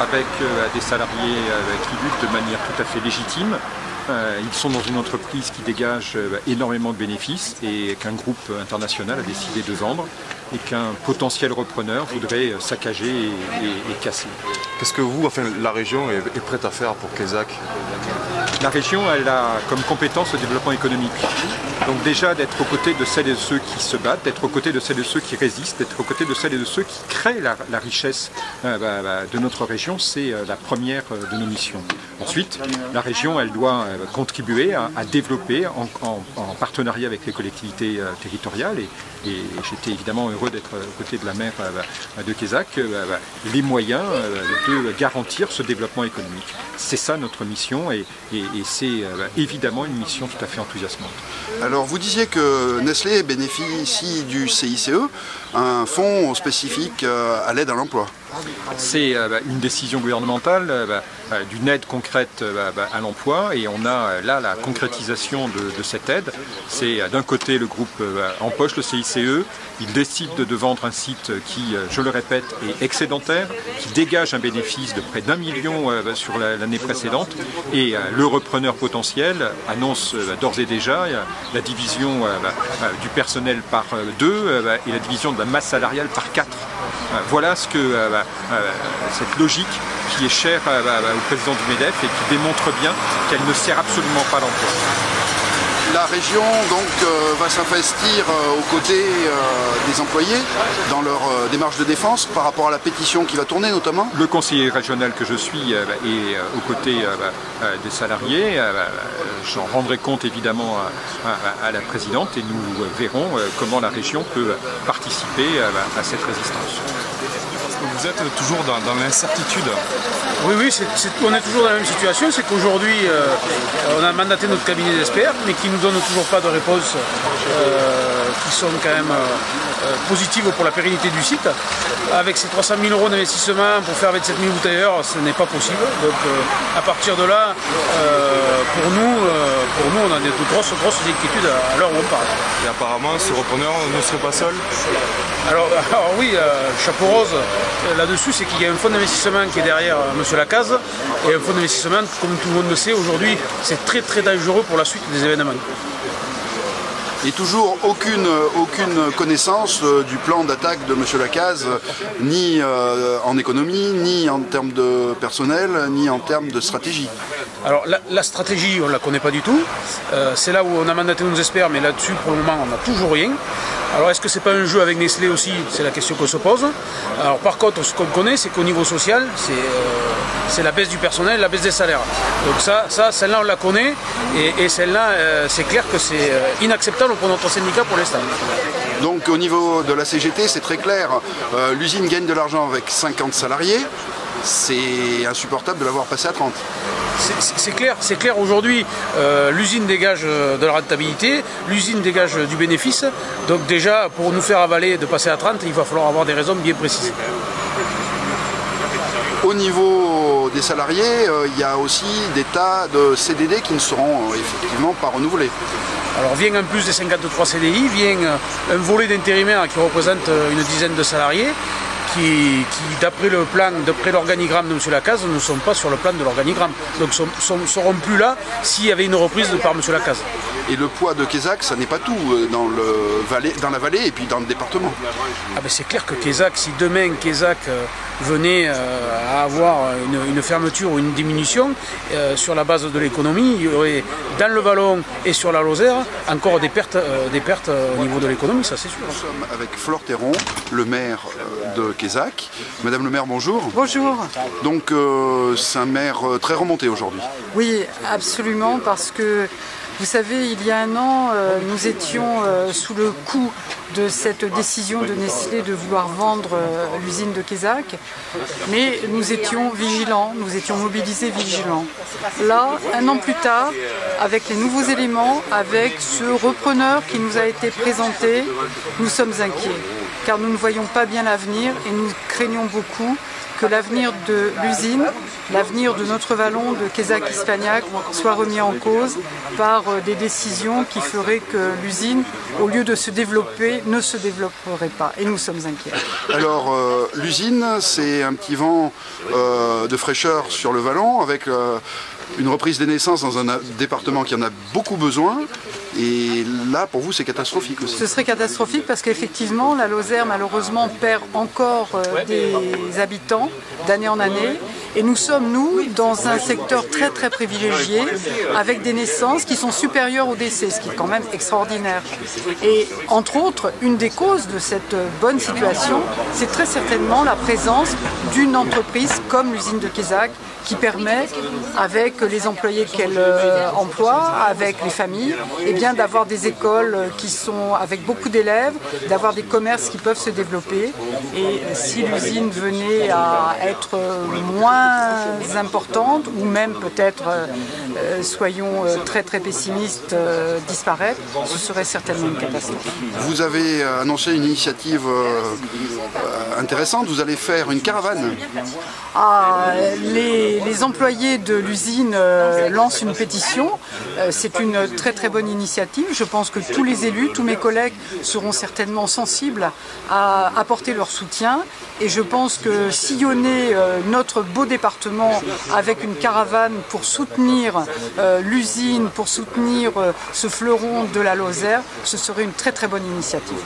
avec des salariés qui luttent de manière tout à fait légitime. Ils sont dans une entreprise qui dégage énormément de bénéfices et qu'un groupe international a décidé de vendre et qu'un potentiel repreneur voudrait saccager et casser. Qu'est-ce que vous, enfin la région, est prête à faire pour Quézac? La région, elle a comme compétence le développement économique. Donc déjà d'être aux côtés de celles et de ceux qui se battent, d'être aux côtés de celles et de ceux qui résistent, d'être aux côtés de celles et de ceux qui créent la richesse de notre région, c'est la première de nos missions. Ensuite, la région, elle doit contribuer à développer en partenariat avec les collectivités territoriales et j'étais évidemment heureux d'être aux côtés de la maire de Quézac, les moyens de garantir ce développement économique. C'est ça notre mission et c'est évidemment une mission tout à fait enthousiasmante. Alors vous disiez que Nestlé bénéficie du CICE, un fonds spécifique à l'aide à l'emploi. C'est une décision gouvernementale d'une aide concrète à l'emploi et on a là la concrétisation de cette aide. C'est d'un côté le groupe empoche le CICE, il décide de vendre un site qui, je le répète, est excédentaire, qui dégage un bénéfice de près d'1 million sur l'année précédente et le repreneur potentiel annonce d'ores et déjà la division du personnel par 2 et la division de la masse salariale par 4. Voilà ce que cette logique qui est chère au président du MEDEF et qui démontre bien qu'elle ne sert absolument pas l'emploi. La région donc va s'investir aux côtés des employés dans leur démarche de défense par rapport à la pétition qui va tourner notamment. Le conseiller régional que je suis est aux côtés des salariés. J'en rendrai compte évidemment à la présidente et nous verrons comment la région peut participer à cette résistance. Vous êtes toujours dans l'incertitude. Oui, on est toujours dans la même situation, c'est qu'aujourd'hui on a mandaté notre cabinet d'experts, mais qui ne nous donne toujours pas de réponses qui sont quand même positives pour la pérennité du site. Avec ces 300 000 € d'investissement pour faire 27 000 bouteilleurs, ce n'est pas possible. Donc à partir de là, pour nous on a de grosses inquiétudes à l'heure où on parle. Et apparemment ce repreneur ne serait pas seul? Alors oui, chapeau rose là-dessus, c'est qu'il y a un fonds d'investissement qui est derrière M. Lacaze, et un fonds d'investissement, comme tout le monde le sait, aujourd'hui, c'est très dangereux pour la suite des événements. Et toujours aucune connaissance du plan d'attaque de M. Lacaze, ni en économie, ni en termes de personnel, ni en termes de stratégie. Alors la stratégie, on ne la connaît pas du tout. C'est là où on a mandaté nos experts, mais là-dessus, pour le moment, on n'a toujours rien. Alors est-ce que c'est pas un jeu avec Nestlé aussi? C'est la question qu'on se pose. Alors par contre, ce qu'on connaît, c'est qu'au niveau social, c'est la baisse du personnel, la baisse des salaires. Donc celle-là on la connaît, et celle-là, c'est clair que c'est inacceptable pour notre syndicat pour l'instant. Donc au niveau de la CGT, c'est très clair. L'usine gagne de l'argent avec 50 salariés. C'est insupportable de l'avoir passé à 30. C'est clair aujourd'hui, l'usine dégage de la rentabilité, l'usine dégage du bénéfice, donc déjà pour nous faire avaler de passer à 30, il va falloir avoir des raisons bien précises. Au niveau des salariés, il y a aussi des tas de CDD qui ne seront effectivement pas renouvelés. Alors vient en plus des 53 CDI, vient un volet d'intérimaires qui représente une dizaine de salariés, qui d'après le plan, d'après l'organigramme de M. Lacaze, ne sont pas sur le plan de l'organigramme. Donc ne seront plus là s'il y avait une reprise par M. Lacaze. Et le poids de Quézac, ça n'est pas tout dans la vallée et puis dans le département. Ah ben c'est clair que Quézac, si demain Quézac venait à avoir une fermeture ou une diminution sur la base de l'économie, il y aurait dans le Vallon et sur la Lozère encore des pertes au niveau de l'économie, ça c'est sûr. Nous sommes avec Flore Théron, le maire de Quézac. Madame le maire, bonjour. Bonjour. Donc c'est un maire très remonté aujourd'hui. Oui, absolument, parce que vous savez, il y a un an, nous étions sous le coup de cette décision de Nestlé de vouloir vendre l'usine de Quézac, mais nous étions vigilants, nous étions mobilisés vigilants. Là, un an plus tard, avec les nouveaux éléments, avec ce repreneur qui nous a été présenté, nous sommes inquiets, car nous ne voyons pas bien l'avenir et nous craignons beaucoup que l'avenir de l'usine, l'avenir de notre vallon de Quézac-Ispagnac soit remis en cause par des décisions qui feraient que l'usine, au lieu de se développer, ne se développerait pas. Et nous sommes inquiets. Alors l'usine, c'est un petit vent de fraîcheur sur le vallon avec une reprise des naissances dans un département qui en a beaucoup besoin. Et là, pour vous, c'est catastrophique aussi. Ce serait catastrophique parce qu'effectivement, la Lozère, malheureusement, perd encore des habitants d'année en année. Et nous sommes, nous, dans un secteur très très privilégié, avec des naissances qui sont supérieures aux décès, ce qui est quand même extraordinaire. Et entre autres, une des causes de cette bonne situation, c'est très certainement la présence d'une entreprise comme l'usine de Quézac, qui permet, avec les employés qu'elle emploie, avec les familles, eh bien d'avoir des écoles qui sont avec beaucoup d'élèves, d'avoir des commerces qui peuvent se développer. Et si l'usine venait à être moins importante, ou même peut-être, soyons très très pessimistes, disparaître, ce serait certainement une catastrophe. Vous avez annoncé une initiative intéressante, vous allez faire une caravane. Les employés de l'usine lancent une pétition. C'est une très très bonne initiative. Je pense que tous les élus, tous mes collègues seront certainement sensibles à apporter leur soutien. Et je pense que sillonner notre beau département avec une caravane pour soutenir l'usine, pour soutenir ce fleuron de la Lozère, ce serait une très très bonne initiative.